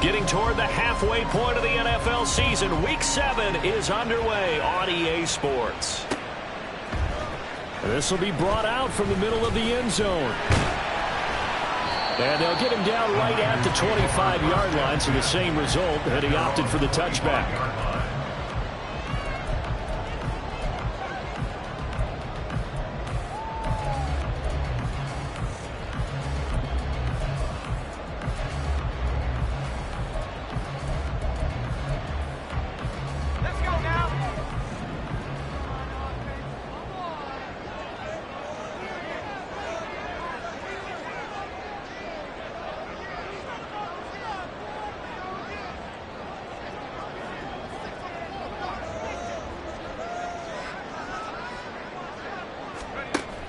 Getting toward the halfway point of the NFL season. Week 7 is underway on EA Sports. This will be brought out from the middle of the end zone. And they'll get him down right at the 25-yard line, so the same result, and he opted for the touchback.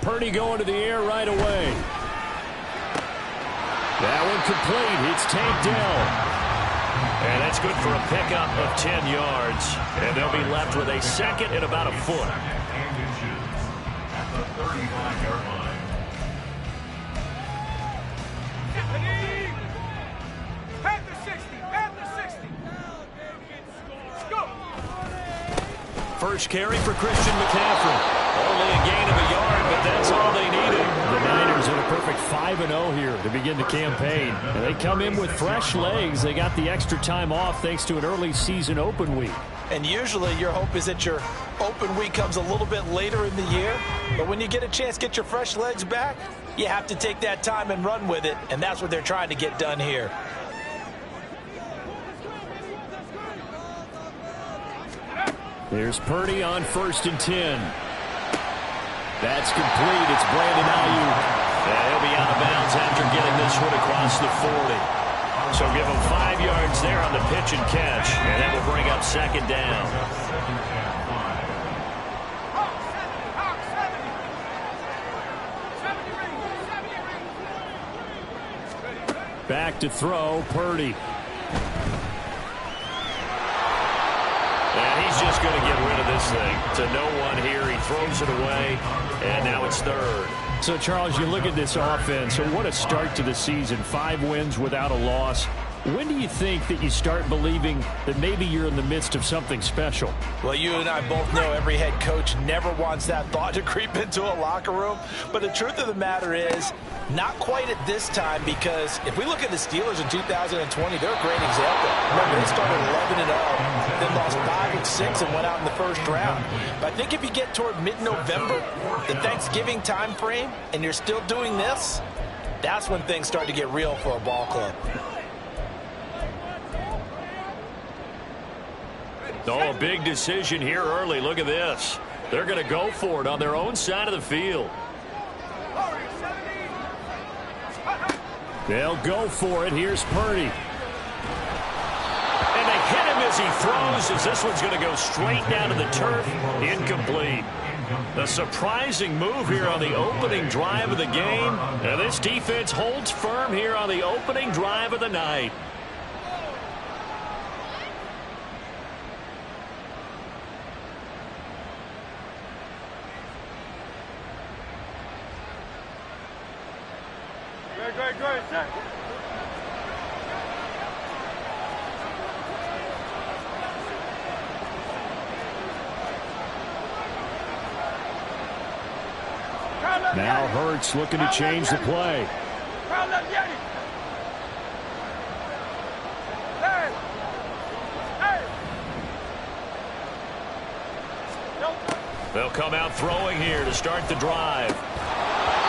Purdy going to the air right away. That one complete. It's tanked down. And that's good for a pickup of 10 yards. And they'll be left with a second and about a foot. At the 35-yard line. Panther 60. Panther 60. Go. First carry for Christian McCaffrey. Only a gain of a yard, but that's all they needed. The Niners in a perfect 5-0 here to begin the campaign. And they come in with fresh legs. They got the extra time off thanks to an early season open week. And usually your hope is that your open week comes a little bit later in the year. But when you get a chance to get your fresh legs back, you have to take that time and run with it. And that's what they're trying to get done here. Here's Purdy on 1st and 10. That's complete. It's Brandon Ayuk. And he'll be out of bounds after getting this one across the 40. So give him 5 yards there on the pitch and catch. And that will bring up second down. Back to throw, Purdy. And he's just going to get rid of this thing. To no one here. He throws it away. And now it's third. So, Charles, you look at this offense. So what a start to the season. 5 wins without a loss. When do you think that you start believing that maybe you're in the midst of something special? Well, you and I both know every head coach never wants that thought to creep into a locker room. But the truth of the matter is, not quite at this time, because if we look at the Steelers in 2020, they're a great example. Remember, they started 11-0, then lost 5 of 6 and went out in the first round. But I think if you get toward mid-November, the Thanksgiving time frame, and you're still doing this, that's when things start to get real for a ball club. Oh, a big decision here early. Look at this. They're going to go for it on their own side of the field. They'll go for it. Here's Purdy. And they hit him as he throws, as this one's going to go straight down to the turf. Incomplete. A surprising move here on the opening drive of the game. And this defense holds firm here on the opening drive of the night. Great, sir. Now Hurts looking to change the play. They'll come out throwing here to start the drive.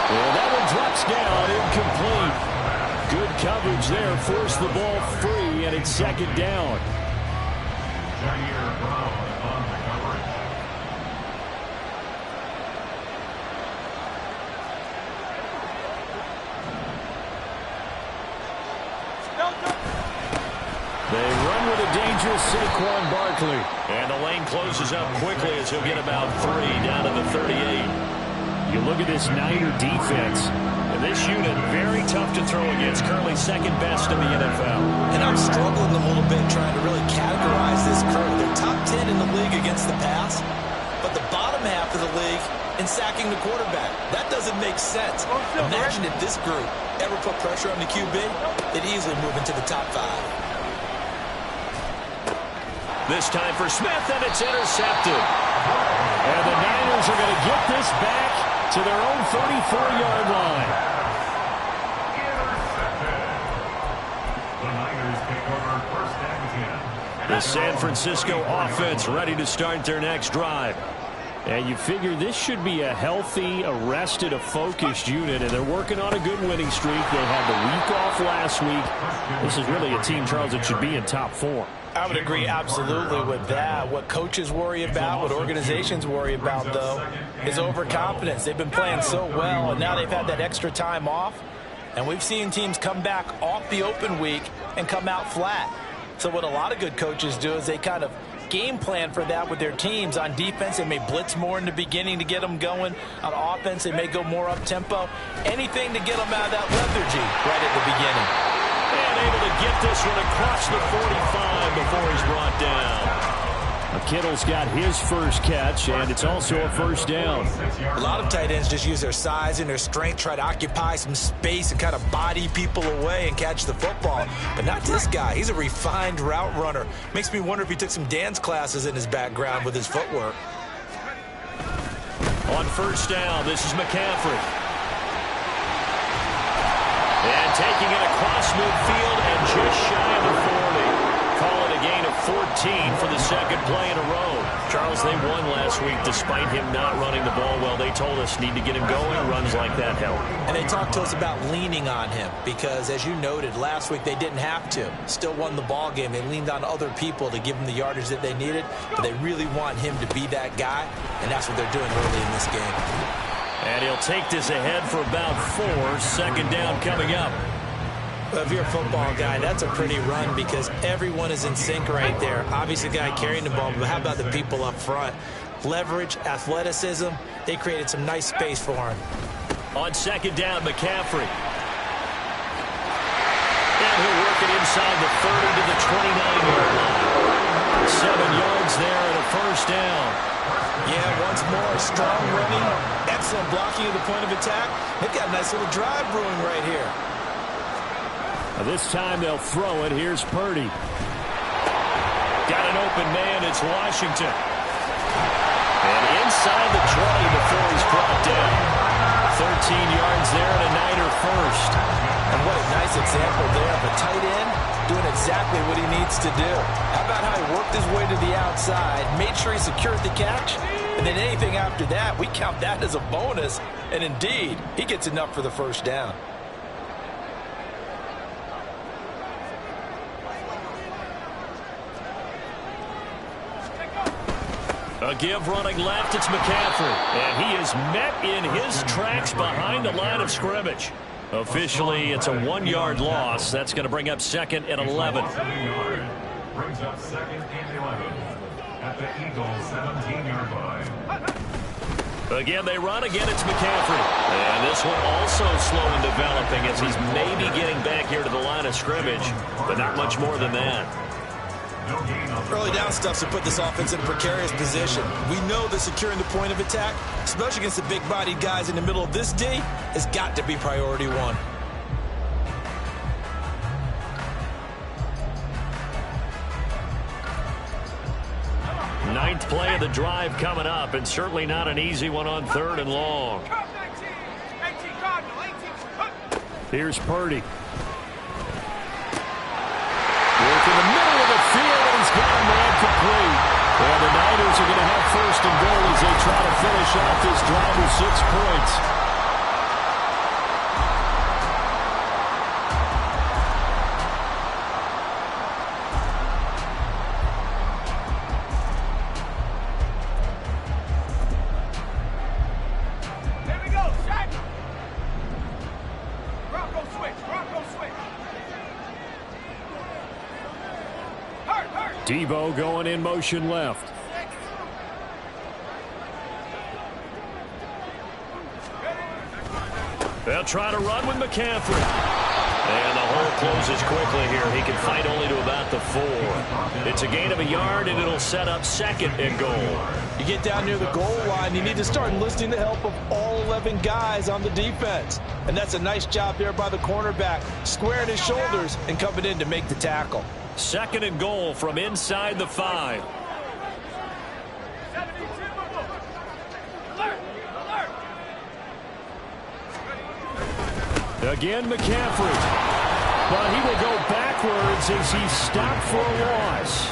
Well, that one drops down, incomplete. Good coverage there, forced the ball free, and it's second down. They run with a dangerous Saquon Barkley. And the lane closes up quickly as he'll get about 3 down to the 38. You look at this Niner defense. And this unit, very tough to throw against, currently second best in the NFL. And I'm struggling a little bit trying to really categorize this crew. They're top 10 in the league against the pass, but the bottom half of the league in sacking the quarterback. That doesn't make sense. Imagine if this group ever put pressure on the QB, they'd easily move into the top 5. This time for Smith, and it's intercepted. And the Niners are going to get this back to their own 34-yard line. The Niners take over first and 10. The San Francisco offense ready to start their next drive. And you figure this should be a healthy, arrested, a focused unit, and they're working on a good winning streak. They had the week off last week. This is really a team, Charles, that should be in top form. I would agree absolutely with that. What coaches worry about, what organizations worry about, though, is overconfidence. They've been playing so well, and now they've had that extra time off. And we've seen teams come back off the open week and come out flat. So what a lot of good coaches do is they kind of game plan for that with their teams. On defense, they may blitz more in the beginning to get them going. On offense, they may go more up-tempo. Anything to get them out of that lethargy right at the beginning. And able to get this one across the 45 before he's brought down. Kittle's got his first catch, and it's also a first down. A lot of tight ends just use their size and their strength, try to occupy some space and kind of body people away and catch the football. But not this guy. He's a refined route runner. Makes me wonder if he took some dance classes in his background with his footwork. On first down, this is McCaffrey. And taking it across midfield and just shy of the 40. Call it a gain of 14 for the second play in a row. Charles, they won last week despite him not running the ball well. They told us need to get him going. Runs like that help. And they talked to us about leaning on him because, as you noted, last week they didn't have to. Still won the ball game. They leaned on other people to give them the yardage that they needed, but they really want him to be that guy, and that's what they're doing early in this game. And he'll take this ahead for about 4. Second down coming up. Well, if you're a football guy, that's a pretty run because everyone is in sync right there. Obviously, the guy carrying the ball, but how about the people up front? Leverage, athleticism, they created some nice space for him. On second down, McCaffrey. And he'll work it inside the 30 to the 29-yard line. 7 yards there and a first down. Yeah, once more, strong running, excellent blocking at the point of attack. They've got a nice little drive brewing right here. This time they'll throw it. Here's Purdy. Got an open man. It's Washington. And inside the 20 before he's brought down. 13 yards there and a Niner first. And what a nice example there of a tight end doing exactly what he needs to do. How about how he worked his way to the outside, made sure he secured the catch, and then anything after that, we count that as a bonus. And indeed, he gets enough for the first down. A give running left, it's McCaffrey. And he is met in his tracks behind the line of scrimmage. Officially, it's a 1-yard loss. That's going to bring up second and 11. Brings up second and 11 at the Eagles' 17-yard line. Again, they run. Again, it's McCaffrey. And this one also slow in developing as he's maybe getting back here to the line of scrimmage, but not much more than that. Early down stuff's to put this offense in a precarious position. We know that securing the point of attack, especially against the big-bodied guys in the middle of this D, has got to be priority one. Ninth play of the drive coming up, and certainly not an easy one on 3rd and long. Here's Purdy. Work in the middle of the field, and he's got a man complete. And the Niners are going to have first and goal as they try to finish off this drive with 6 points. Debo going in motion left. They'll try to run with McCaffrey. And the hole closes quickly here. He can fight only to about the 4. It's a gain of a yard, and it'll set up second and goal. You get down near the goal line, you need to start enlisting the help of all 11 guys on the defense. And that's a nice job there by the cornerback, squaring his shoulders and coming in to make the tackle. 2nd and goal from inside the 5. Again, McCaffrey. But he will go backwards as he's stopped for a loss.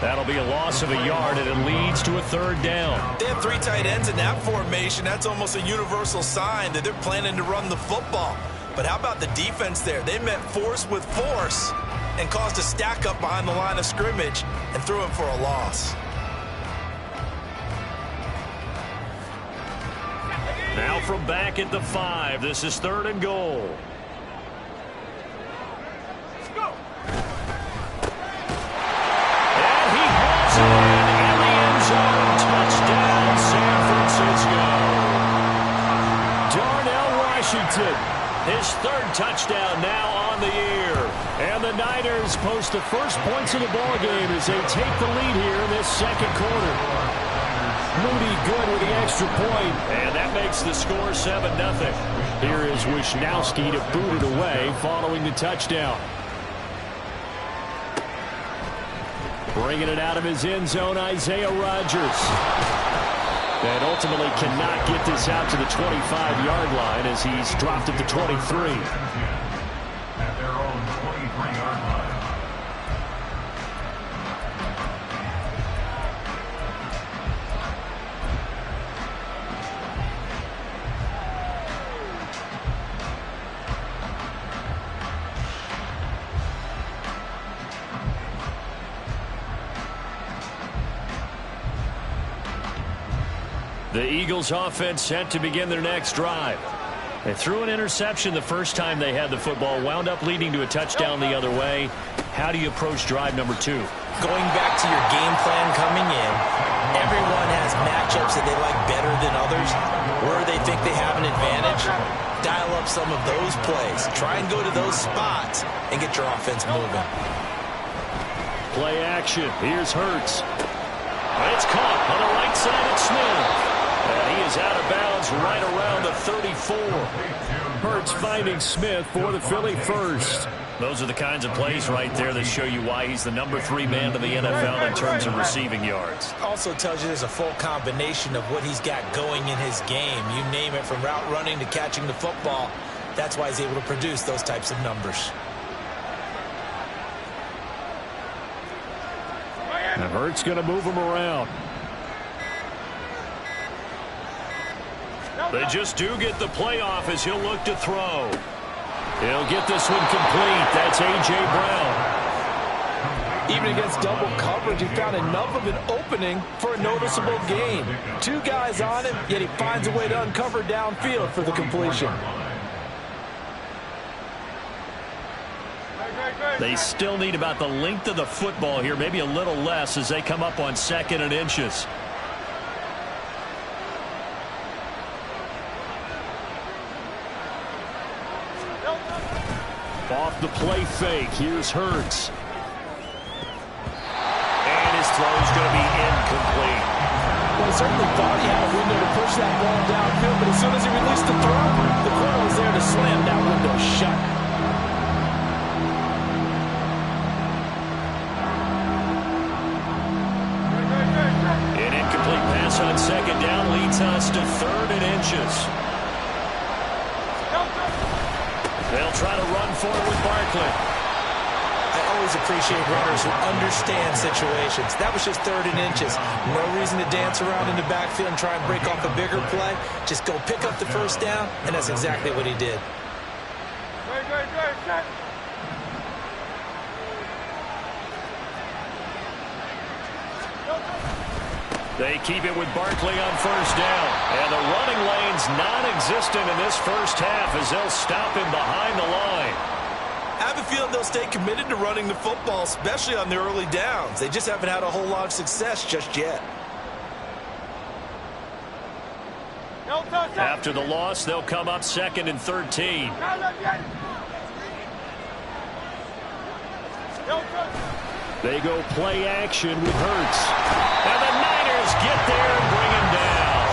That'll be a loss of a yard, and it leads to a 3rd down. They have 3 tight ends in that formation. That's almost a universal sign that they're planning to run the football. But how about the defense there? They met force with force and caused a stack up behind the line of scrimmage and threw him for a loss. Now from back at the 5, this is 3rd and goal. And he hauls it in the end zone. Touchdown, San Francisco. Darnell Washington, his 3rd touchdown now on the year. And the Niners post the first points of the ballgame as they take the lead here in this 2nd quarter. Moody good with the extra point, and that makes the score 7-0. Here is Wisnowski to boot it away following the touchdown. Bringing it out of his end zone, Isaiah Rodgers. And ultimately cannot get this out to the 25-yard line as he's dropped at the 23. At their own 23-yard line. The Eagles offense set to begin their next drive. They threw an interception the first time they had the football, wound up leading to a touchdown the other way. How do you approach drive number 2? Going back to your game plan coming in, everyone has matchups that they like better than others, where they think they have an advantage. Dial up some of those plays. Try and go to those spots and get your offense moving. Play action. Here's Hurts. It's caught on the right side of Smith. And he is out of bounds right around the 34. Hurts finding Smith for the Philly first. Those are the kinds of plays right there that show you why he's the number 3 man to the NFL in terms of receiving yards. Also tells you there's a full combination of what he's got going in his game. You name it, from route running to catching the football. That's why he's able to produce those types of numbers. And Hurts going to move him around. They just do get the playoff as he'll look to throw. He'll get this one complete. That's A.J. Brown. Even against double coverage, he found enough of an opening for a noticeable gain. 2 guys on him, yet he finds a way to uncover downfield for the completion. They still need about the length of the football here, maybe a little less as they come up on 2nd and inches. Off the play fake, here's Hurts. And his throw's going to be incomplete. Well, he certainly thought he had a window to push that ball downfield, but as soon as he released the throw, the corner was there to slam that window shut. An incomplete pass on 2nd down leads us to 3rd and inches. They'll try to run for it with Barkley. I always appreciate runners who understand situations. That was just 3rd and inches. No reason to dance around in the backfield and try and break off a bigger play. Just go pick up the 1st down, and that's exactly what he did. They keep it with Barkley on 1st down. And the running lane's non-existent in this first half as they'll stop him behind the line. I have a feeling they'll stay committed to running the football, especially on the early downs. They just haven't had a whole lot of success just yet. After the loss, they'll come up 2nd and 13. They go play action with Hurts. And the Niners get there and bring him down.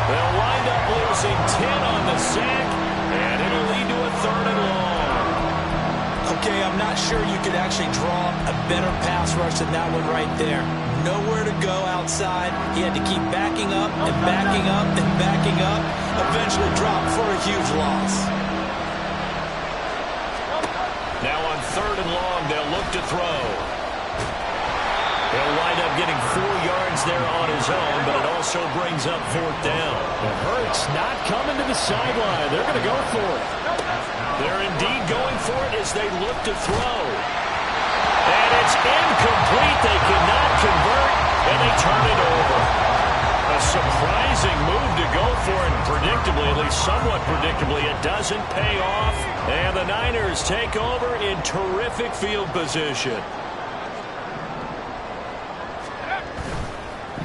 They'll wind up losing 10 on the sack, and it'll lead to a 3rd and long. Okay, I'm not sure you could actually draw a better pass rush than that one right there. Nowhere to go outside. He had to keep backing up and backing up and backing up. Eventually dropped for a huge loss. Now on 3rd and long, they'll look to throw. He'll wind up getting 4 yards there on his own, but it also brings up 4th down. It hurts not coming to the sideline. They're going to go for it. They're indeed going for it as they look to throw. And it's incomplete. They cannot convert, and they turn it over. A surprising move to go for it, and predictably, at least somewhat predictably, it doesn't pay off. And the Niners take over in terrific field position.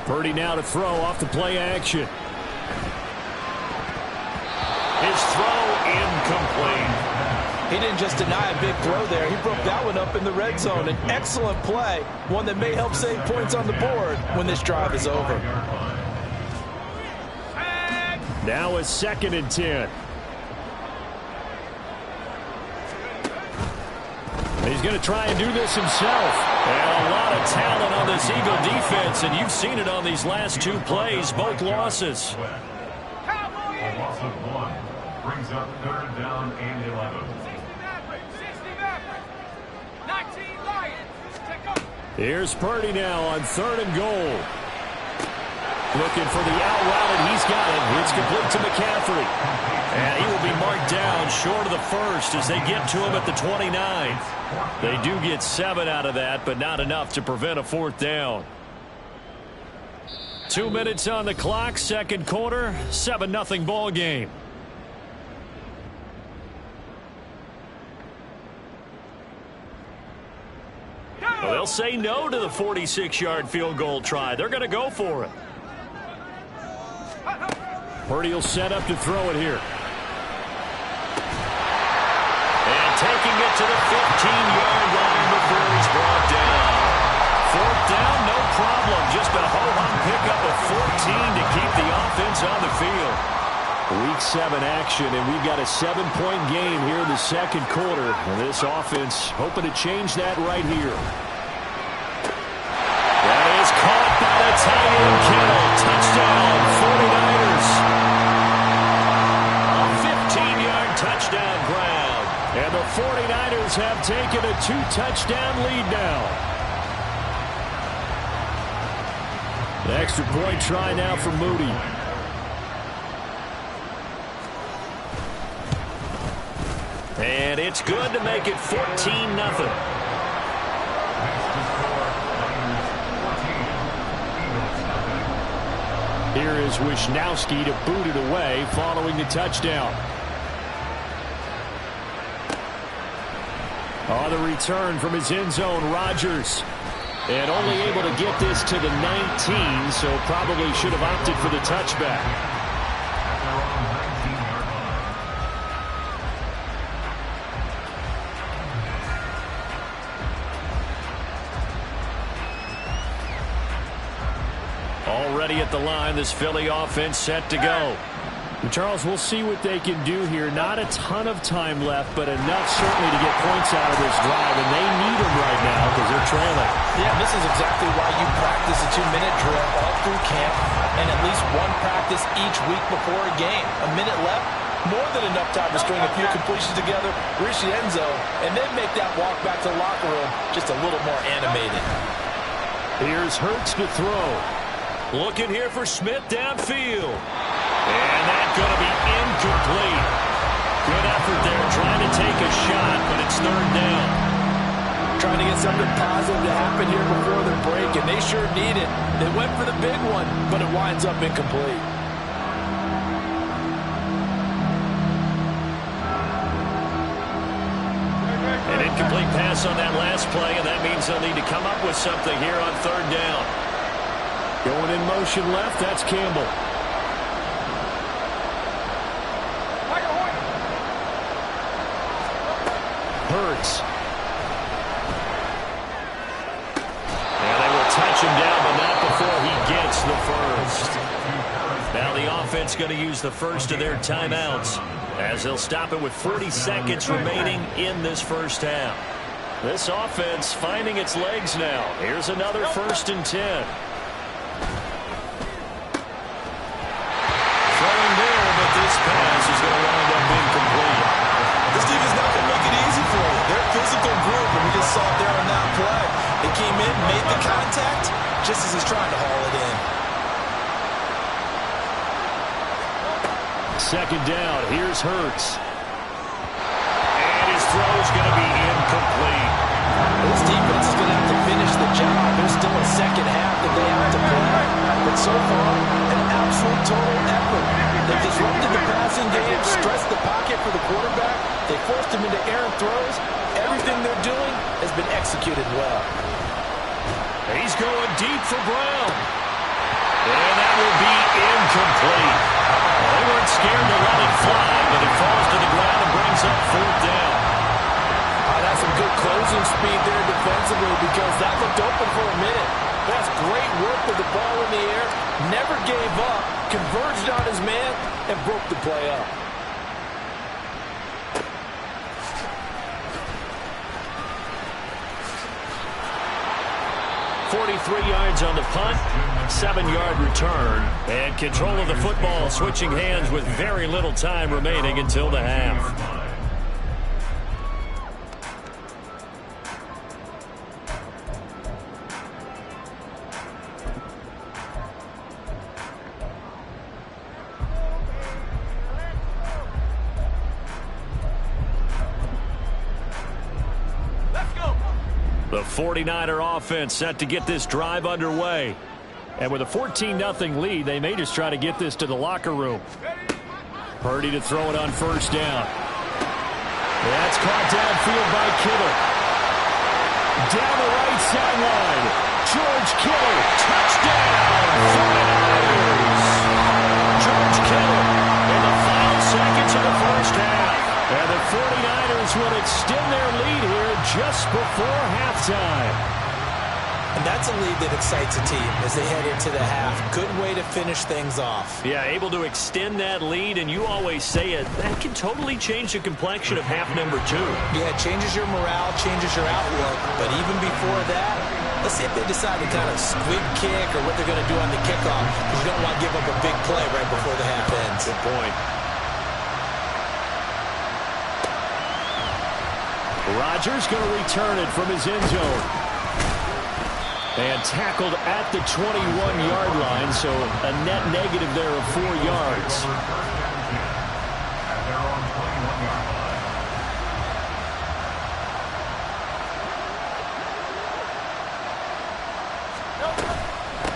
Purdy now to throw off the play action. His throw incomplete. He didn't just deny a big throw there. He broke that one up in the red zone. An excellent play, one that may help save points on the board when this drive is over. Now a 2nd and 10. He's going to try and do this himself. And a lot of talent on this Eagle defense, and you've seen it on these last 2 plays, both losses. A loss of 1 brings up 3rd down and 11. 19 Lions. Take over. Here's Purdy now on 3rd and goal. Looking for the out route, and he's got it. It's complete to McCaffrey. And he will be marked down short of the 1st as they get to him at the 29. They do get 7 out of that, but not enough to prevent a 4th down. 2 minutes on the clock, 2nd quarter, 7-0 ball game. Well, they'll say no to the 46-yard field goal try. They're going to go for it. Purdy will set up to throw it here. And taking it to the 15-yard line before he's brought down. 4th down, no problem. Just a ho-hum pickup of 14 to keep the offense on the field. Week 7 action, and we've got a 7-point game here in the 2nd quarter. And this offense hoping to change that right here. That is caught by the tight end Kittle. Touchdown, 49ers. A 15-yard touchdown ground. And the 49ers have taken a 2-touchdown lead now. The extra point try now for Moody. And it's good to make it 14-0. Here is Wisnowski to boot it away following the touchdown. On the return from his end zone, Rodgers. And only able to get this to the 19, so probably should have opted for the touchback. Already at the line, this Philly offense set to go. Charles, we'll see what they can do here. Not a ton of time left, but enough certainly to get points out of this drive, and they need them right now because they're trailing. Yeah, this is exactly why you practice a 2-minute drill all through camp and at least one practice each week before a game. A minute left, more than enough time to string a few completions together, reach the end zone, and then make that walk back to the locker room just a little more animated. Here's Hurts to throw. Looking here for Smith downfield. And that's going to be incomplete. Good effort there trying to take a shot, but it's 3rd down. Trying to get something positive to happen here before the break, and they sure need it. They went for the big one, but it winds up incomplete. An incomplete pass on that last play, and that means they'll need to come up with something here on 3rd down. Going in motion left, that's Campbell. Hurts. And they will touch him down, but not before he gets the first. Now the offense offense going to use the first of their timeouts as they'll stop it with 40 seconds remaining in this first half. This offense finding its legs now. Here's another 1st and 10. Throwing there, but this pass is going to wind up being complete. This team is not going to make it easy for you. They're a physical group, and we just saw it there on that play. They came in, made the contact, just as he's trying to haul it in. Second down. Here's Hurts. And his throw is going to be incomplete. This defense is going to have to finish the job. There's still a second half that they have to play. But so far, an absolute total effort. They've disrupted the passing game, stressed the pocket for the quarterback. They forced him into errant throws. Everything they're doing has been executed well. He's going deep for Brown. And that will be incomplete. They weren't scared to let it fly, but it falls to the ground and brings up 4th down. That's some good closing speed there defensively because that looked open for a minute. That's great work with the ball in the air. Never gave up, converged on his man, and broke the play up. .43 yards on the punt, 7-yard return, and control of the football switching hands with very little time remaining until the half. The 49er offense set to get this drive underway. And with a 14-0 lead, they may just try to get this to the locker room. Purdy to throw it on 1st down. That's caught downfield by Kittle. Down the right sideline. George Kittle, touchdown, 49ers. George Kittle in the final seconds of the first half. And the 49ers will extend their lead here just before halftime. And that's a lead that excites a team as they head into the half. Good way to finish things off. Yeah, able to extend that lead, and you always say it, that can totally change the complexion of half number 2. Yeah, it changes your morale, changes your outlook. But even before that, let's see if they decide to kind of squib kick or what they're going to do on the kickoff, because you don't want to give up a big play right before the half ends. Good point. Rodgers going to return it from his end zone. And tackled at the 21-yard line, so a net negative there of 4 yards.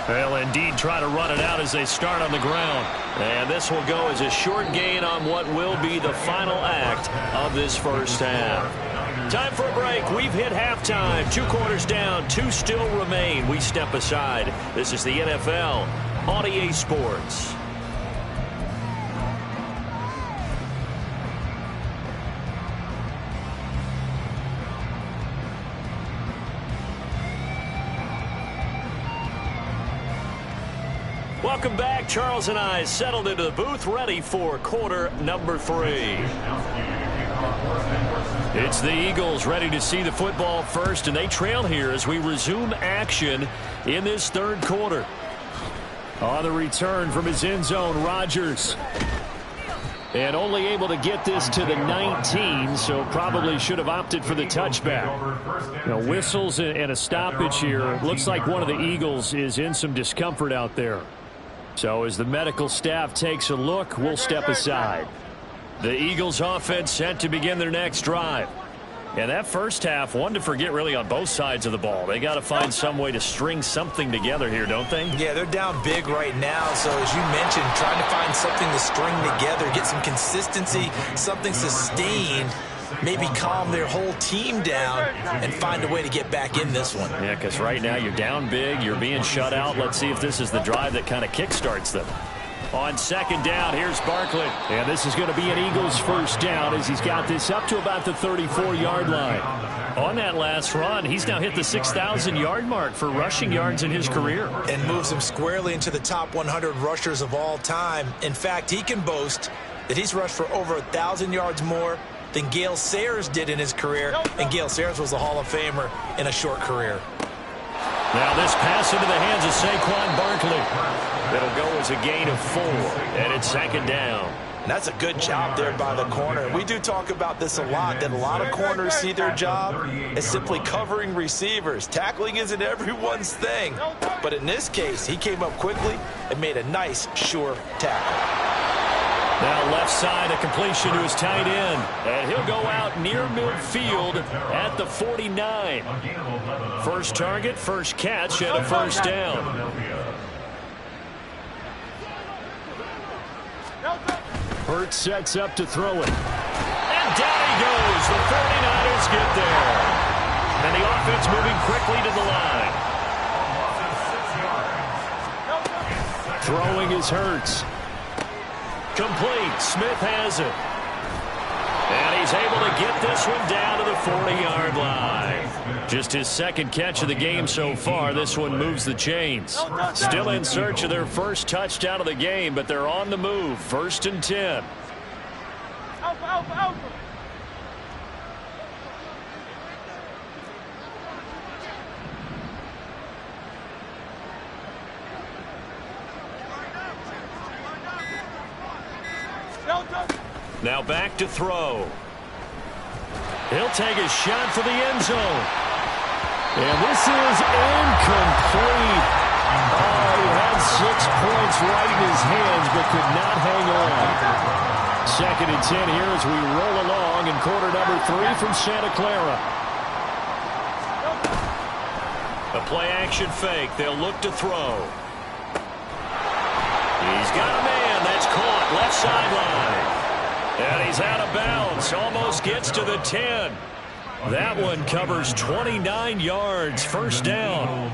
They'll indeed try to run it out as they start on the ground. And this will go as a short gain on what will be the final act of this first half. Time for a break. We've hit halftime. 2 quarters down. 2 still remain. We step aside. This is the NFL on EA Sports. Welcome back. Charles and I settled into the booth, ready for quarter number 3. It's the Eagles ready to see the football first, and they trail here as we resume action in this 3rd quarter. On the return from his end zone, Rodgers. And only able to get this to the 19, so probably should have opted for the touchback. Whistles and a stoppage here. Looks like one of the Eagles is in some discomfort out there. So as the medical staff takes a look, we'll step aside. The Eagles offense set to begin their next drive. And that first half, one to forget really on both sides of the ball. They got to find some way to string something together here, don't they? Yeah, they're down big right now. So as you mentioned, trying to find something to string together, get some consistency, something sustained, maybe calm their whole team down and find a way to get back in this one. Yeah, because right now you're down big, you're being shut out. Let's see if this is the drive that kind of kickstarts them. On second down, here's Barkley. And this is going to be an Eagles first down as he's got this up to about the 34-yard line. On that last run, he's now hit the 6,000-yard mark for rushing yards in his career. And moves him squarely into the top 100 rushers of all time. In fact, he can boast that he's rushed for over 1,000 yards more than Gale Sayers did in his career. And Gale Sayers was a Hall of Famer in a short career. Now this pass into the hands of Saquon Barkley. It'll go as a gain of 4, and it's second down. And that's a good job there by the corner. We do talk about this a lot, that a lot of corners see their job as simply covering receivers. Tackling isn't everyone's thing. But in this case, he came up quickly and made a nice, sure tackle. Now left side, a completion to his tight end. And he'll go out near midfield at the 49. First target, first catch, and a first down. Hurts sets up to throw it. And down he goes. The 49ers get there. And the offense moving quickly to the line. Throwing is Hurts. Complete. Smith has it. And he's able to get this one down to the 40-yard line. Just his second catch of the game so far. This one moves the chains. Still in search of their first touchdown of the game, but they're on the move. 1st and 10. Now back to throw. He'll take a shot for the end zone. And this is incomplete. Oh, he had 6 points right in his hands, but could not hang on. 2nd and 10 here as we roll along in quarter number 3 from Santa Clara. A play-action fake. They'll look to throw. He's got a man. That's caught. Left sideline. And he's out of bounds. Almost gets to the 10. That one covers 29 yards. First down.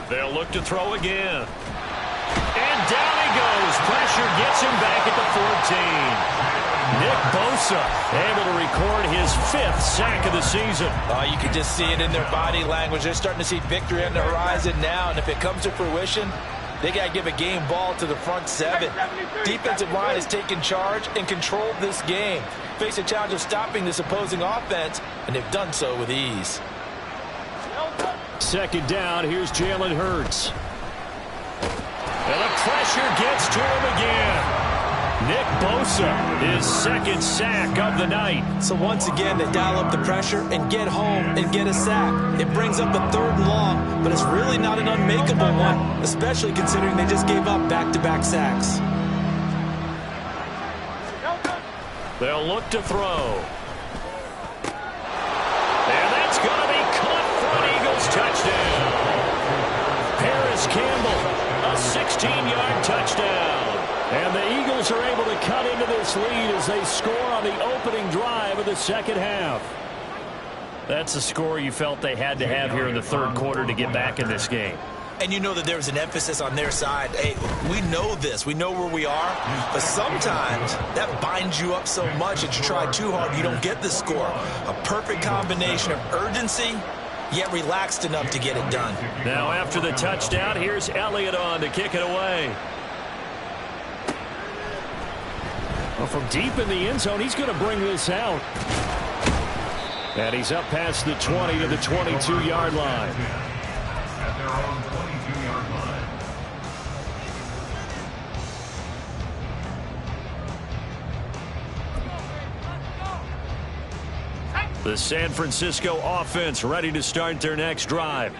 They'll look to throw again. And down he goes. Pressure gets him back at the 14. Nick Bosa able to record his 5th sack of the season. You can just see it in their body language. They're starting to see victory on the horizon now. And if it comes to fruition, they got to give a game ball to the front 7. Defensive line has taken charge and controlled this game. Face a challenge of stopping this opposing offense, and they've done so with ease. 2nd down, here's Jalen Hurts. And the pressure gets to him again. Nick Bosa, his 2nd sack of the night. So once again, they dial up the pressure and get home and get a sack. It brings up a 3rd and long, but it's really not an unmakeable one, especially considering they just gave up back-to-back sacks. They'll look to throw. And that's going to be caught for an Eagles touchdown. Paris Campbell, a 16-yard touchdown. And the Eagles are able to cut into this lead as they score on the opening drive of the 2nd half. That's a score you felt they had to have here in the 3rd quarter to get back in this game. And you know that there was an emphasis on their side. Hey, we know this. We know where we are. But sometimes that binds you up so much that you try too hard, you don't get the score. A perfect combination of urgency, yet relaxed enough to get it done. Now after the touchdown, here's Elliott on to kick it away. Well, from deep in the end zone, he's going to bring this out. And he's up past the 20 to the 22-yard line. At their own 22-yard line. The San Francisco offense ready to start their next drive.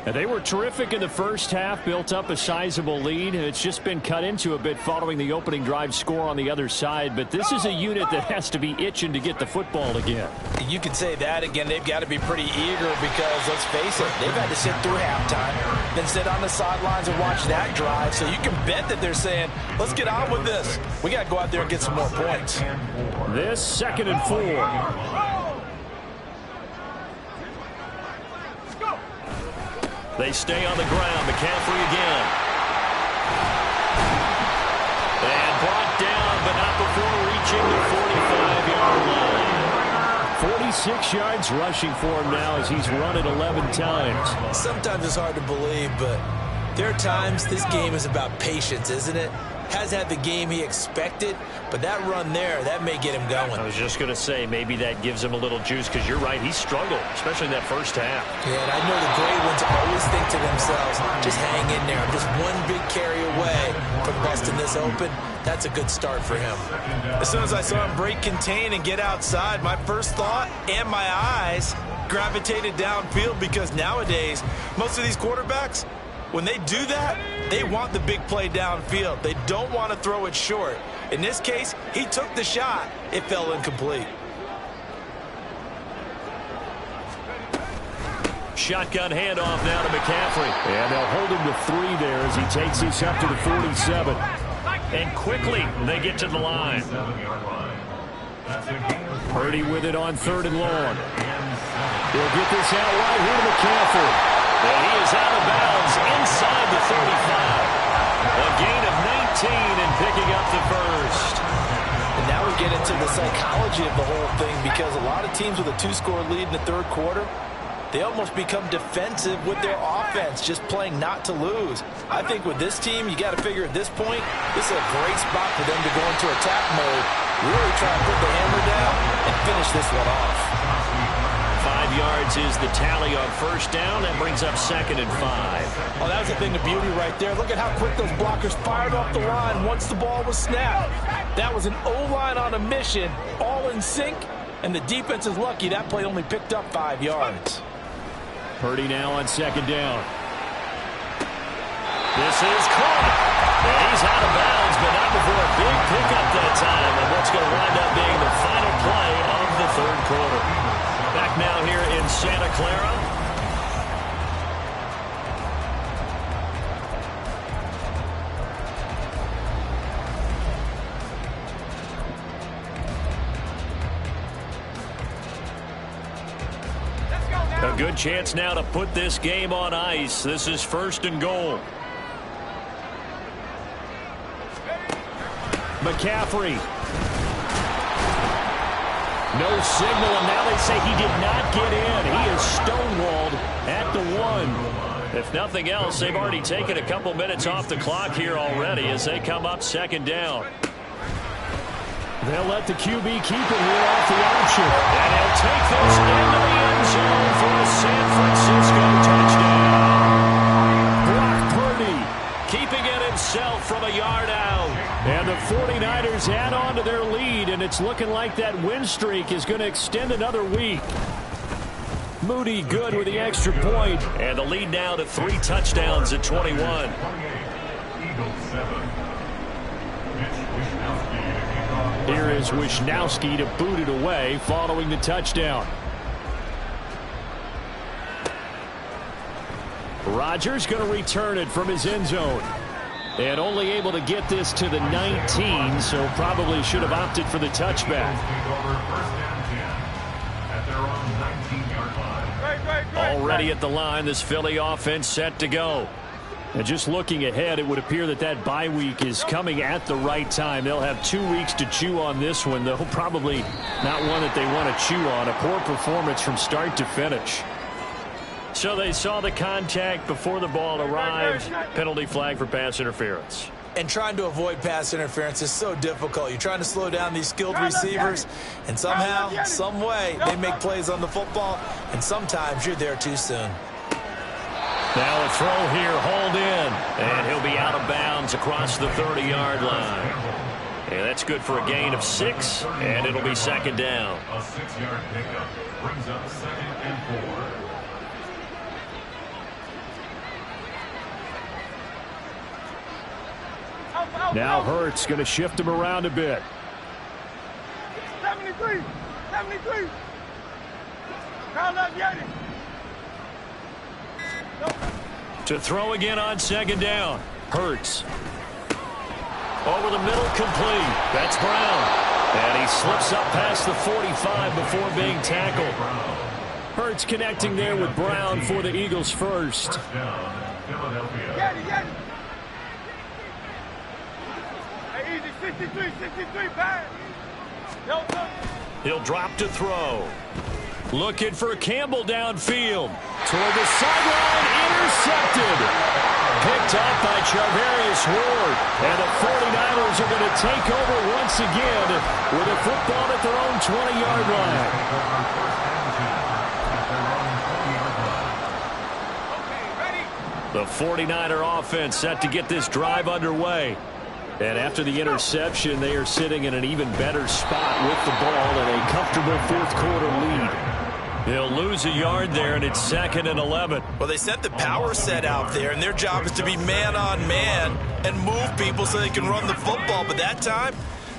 And they were terrific in the first half, built up a sizable lead, and it's just been cut into a bit following the opening drive score on the other side. But this is a unit that has to be itching to get the football again. You can say that again. They've got to be pretty eager because, let's face it, they've had to sit through halftime, then sit on the sidelines and watch that drive. So you can bet that they're saying, let's get on with this. We got to go out there and get some more points. This 2nd and 4. They stay on the ground. McCaffrey again. And brought down, but not before reaching the 45-yard line. 46 yards rushing for him now as he's run it 11 times. Sometimes it's hard to believe, but there are times this game is about patience, isn't it? Has had the game he expected, but that run there, that may get him going. I was just going to say, maybe that gives him a little juice, because you're right, he struggled, especially in that first half. Yeah, and I know the great ones always think to themselves, just hang in there. I'm just one big carry away from busting this open. That's a good start for him. As soon as I saw him break contain and get outside, my first thought and my eyes gravitated downfield, because nowadays, most of these quarterbacks, when they do that, they want the big play downfield. They don't want to throw it short. In this case, he took the shot. It fell incomplete. Shotgun handoff now to McCaffrey. And they'll hold him to 3 there as he takes this up to the 47. And quickly, they get to the line. Purdy with it on 3rd and long. He'll get this out right here to McCaffrey. And he is out of bounds inside the 35. A gain of 19 and picking up the first. And now we get into the psychology of the whole thing, because a lot of teams with a 2-score lead in the 3rd quarter, they almost become defensive with their offense, just playing not to lose. I think with this team, you got to figure at this point, this is a great spot for them to go into attack mode, really try and put the hammer down and finish this one off. 5 yards is the tally on 1st down. That brings up 2nd and 5. Oh, that was a thing of beauty right there. Look at how quick those blockers fired off the line once the ball was snapped. That was an O-line on a mission, all in sync, and the defense is lucky that play only picked up 5 yards. Purdy now on 2nd down. This is caught. And he's out of bounds, but not before a big pickup that time, and what's going to wind up being the final play of the 3rd quarter. Back now here in Santa Clara. A good chance now to put this game on ice. This is 1st and goal. McCaffrey. No signal, and now they say he did not get in. He is stonewalled at the 1. If nothing else, they've already taken a couple minutes off the clock here already as they come up 2nd down. They'll let the QB keep it here off the option. And he'll take this into the end zone for a San Francisco touchdown. Brock Purdy keeping it himself from a yard out. And the 49ers add on to their lead, and it's looking like that win streak is going to extend another week. Moody good with the extra point, and the lead now to 3 touchdowns at 21. Here is Wisnowski to boot it away following the touchdown. Rodgers going to return it from his end zone. And only able to get this to the 19, so probably should have opted for the touchback. Already at the line, this Philly offense set to go. And just looking ahead, it would appear that that bye week is coming at the right time. They'll have 2 weeks to chew on this one, though probably not one that they want to chew on. A poor performance from start to finish. So they saw the contact before the ball arrived. Penalty flag for pass interference. And trying to avoid pass interference is so difficult. You're trying to slow down these skilled receivers, and somehow, some way, they make plays on the football, and sometimes you're there too soon. Now a throw here, hauled in, and he'll be out of bounds across the 30-yard line. And that's good for a gain of 6, and it'll be 2nd down. A 6-yard pickup brings up 2nd and 4. Now Hurts going to shift him around a bit. 73. Count up, Yanni. To throw again on 2nd down. Hurts. Over the middle, complete. That's Brown. And he slips up past the 45 before being tackled. Hurts connecting there with Brown for the Eagles first. Touchdown, Philadelphia. Get it, get it. Hey, easy, 63, 63, bang. No, no. He'll drop to throw. Looking for Campbell downfield. Toward the sideline, intercepted. Picked up by Charvarius Ward. And the 49ers are going to take over once again with a football at their own 20-yard line. The 49er offense set to get this drive underway. And after the interception, they are sitting in an even better spot with the ball and a comfortable fourth-quarter lead. They'll lose a yard there, and it's 2nd and 11. Well, they set the power set out there, and their job is to be man-on-man and move people so they can run the football. But that time,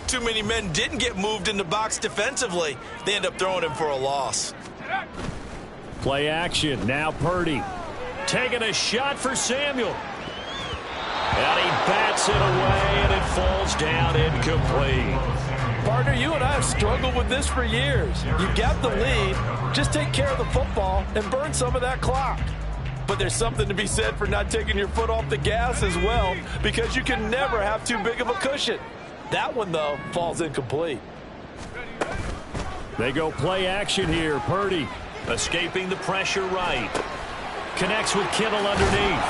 too many men didn't get moved in the box defensively. They end up throwing him for a loss. Play action. Now Purdy. Taking a shot for Samuel. And he bats it away, and it falls down incomplete. Partner, you and I have struggled with this for years. You've got the lead. Just take care of the football and burn some of that clock. But there's something to be said for not taking your foot off the gas as well, because you can never have too big of a cushion. That one, though, falls incomplete. They go play action here. Purdy Escaping the pressure right. Connects with Kittle underneath.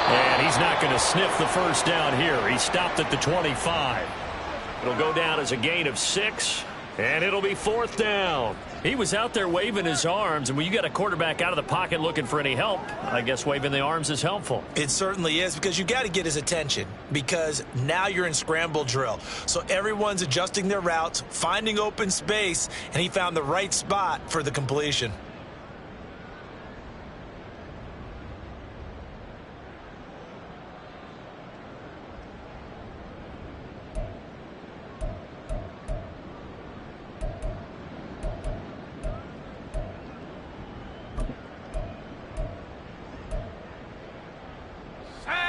And he's not going to sniff the first down here. He stopped at the 25. It'll go down as a gain of 6, and it'll be 4th down. He was out there waving his arms, and when you got a quarterback out of the pocket looking for any help, I guess waving the arms is helpful. It certainly is, because you got to get his attention, because now you're in scramble drill. So everyone's adjusting their routes, finding open space, and he found the right spot for the completion.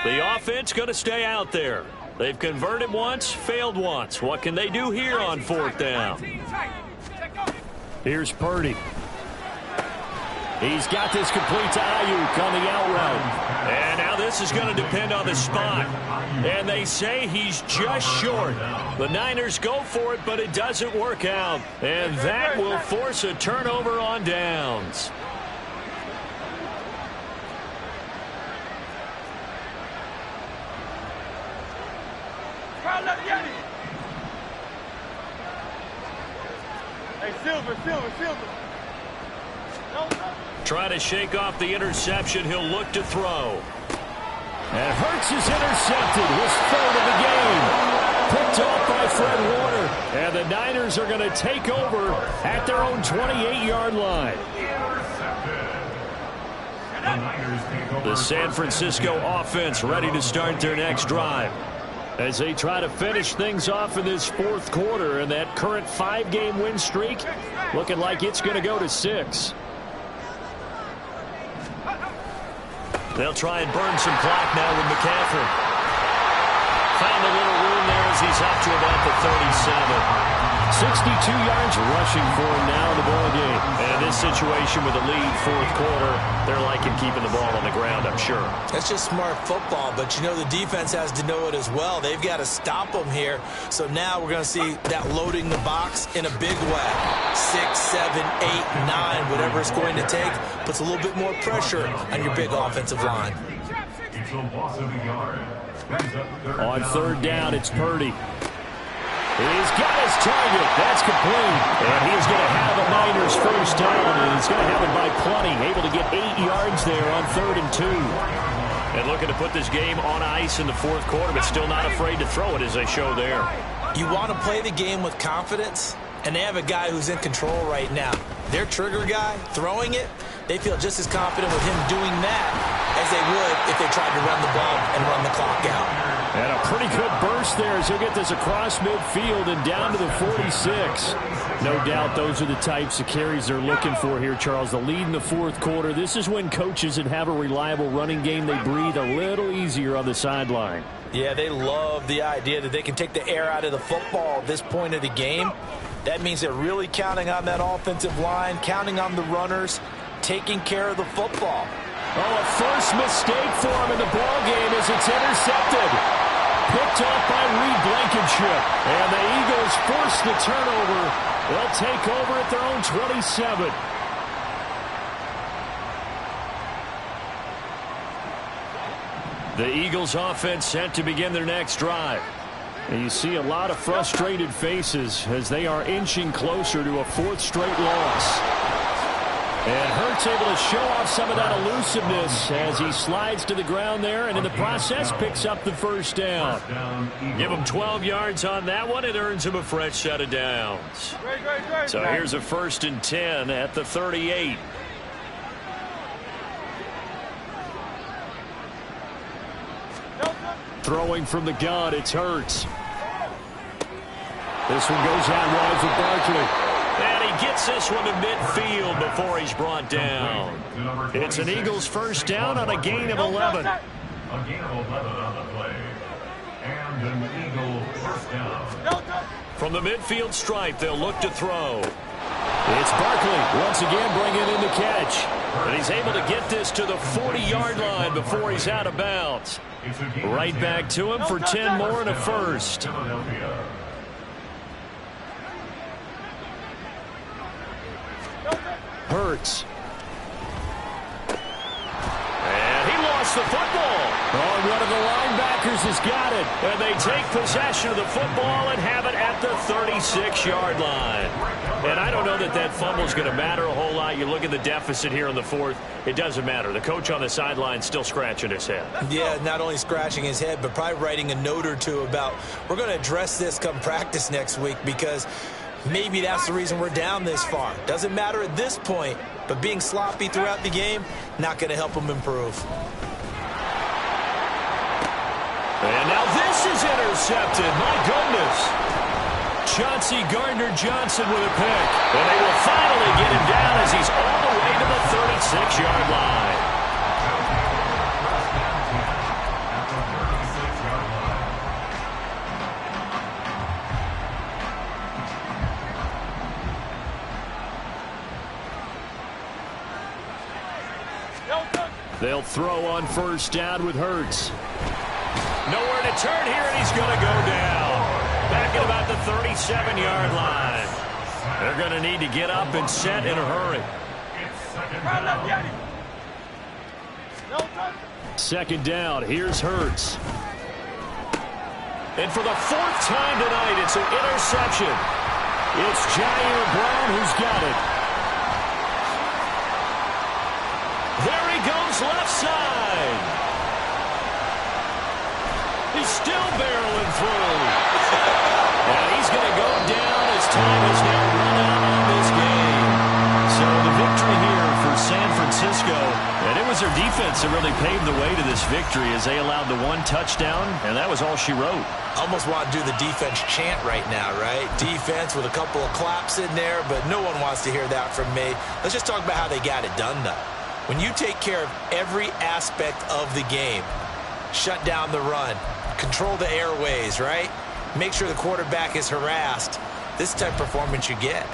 The offense going to stay out there. They've converted once, failed once. What can they do here on 4th down? Here's Purdy. He's got this complete to Ayuk on the out route. And now this is going to depend on the spot. And they say he's just short. The Niners go for it, but it doesn't work out. And that will force a turnover on downs. Hey, Silver. No. Try to shake off the interception. He'll look to throw. And Hurts is intercepted. His 3rd of the game. Picked off by Fred Warner. And the Niners are going to take over at their own 28-yard line. The San Francisco offense ready to start their next drive. As they try to finish things off in this 4th quarter, and that current 5-game win streak looking like it's going to go to 6. They'll try and burn some clock now with McCaffrey. Found a little room there as he's up to about the 37. 62 yards rushing for him now in the ball game. And in this situation with a lead 4th quarter, they're liking keeping the ball on the ground, I'm sure. That's just smart football, but you know the defense has to know it as well. They've got to stop them here. So now we're going to see that loading the box in a big way. 6, 7, 8, 9, whatever it's going to take, puts a little bit more pressure on your big offensive line. On 3rd down, it's Purdy. He's got his target. That's complete. And he's going to have the Niners first down, and he's going to have it by plenty. Able to get 8 yards there on 3rd and 2. And looking to put this game on ice in the 4th quarter, but still not afraid to throw it as they show there. You want to play the game with confidence, and they have a guy who's in control right now. Their trigger guy, throwing it, they feel just as confident with him doing that as they would if they tried to run the ball and run the clock out. And a pretty good burst first there as he'll get this across midfield and down to the 46. No doubt those are the types of carries they're looking for here, Charles. The lead in the fourth quarter. This is when coaches that have a reliable running game, they breathe a little easier on the sideline. Yeah, they love the idea that they can take the air out of the football at this point of the game. That means they're really counting on that offensive line, counting on the runners, taking care of the football. Oh, a first mistake for him in the ball game as it's intercepted. Picked off by Reed Blankenship. And the Eagles force the turnover. They'll take over at their own 27. The Eagles offense set to begin their next drive. And you see a lot of frustrated faces as they are inching closer to a fourth straight loss. And Hurts able to show off some of that elusiveness as he slides to the ground there and in the process picks up the first down. Give him 12 yards on that one. It earns him a fresh set of downs. So here's a 1st and 10 at the 38. Throwing from the gun, it's Hurts. This one goes out wide for Barkley. And he gets this one to midfield before he's brought down. It's an Eagles first down on a gain of 11. A gain of 11 on the play. And an Eagle first down. From the midfield stripe, they'll look to throw. It's Barkley once again bringing in the catch. And he's able to get this to the 40-yard line before he's out of bounds. Right back to him for 10 more and a first. Hurts. And he lost the football. Oh, one of the linebackers has got it. And they take possession of the football and have it at the 36-yard line. And I don't know that that fumble is going to matter a whole lot. You look at the deficit here in the fourth, it doesn't matter. The coach on the sideline still scratching his head. Yeah, not only scratching his head, but probably writing a note or two about we're going to address this come practice next week because maybe that's the reason we're down this far. Doesn't matter at this point, but being sloppy throughout the game, not going to help them improve. And now this is intercepted. My goodness. Chauncey Gardner-Johnson with a pick. And they will finally get him down as he's all the way to the 36-yard line. They'll throw on first down with Hurts. Nowhere to turn here, and he's going to go down. Back at about the 37-yard line. They're going to need to get up and set in a hurry. Second down, here's Hurts. And for the fourth time tonight, it's an interception. It's Jair Brown who's got it. There he goes left side. He's still barreling through. And he's going to go down as time is now run out on this game. So the victory here for San Francisco. And it was their defense that really paved the way to this victory as they allowed the one touchdown, and that was all she wrote. Almost want to do the defense chant right now, right? Defense with a couple of claps in there, but no one wants to hear that from me. Let's just talk about how they got it done, though. When you take care of every aspect of the game, shut down the run, control the airways, right? Make sure the quarterback is harassed. This type of performance you get.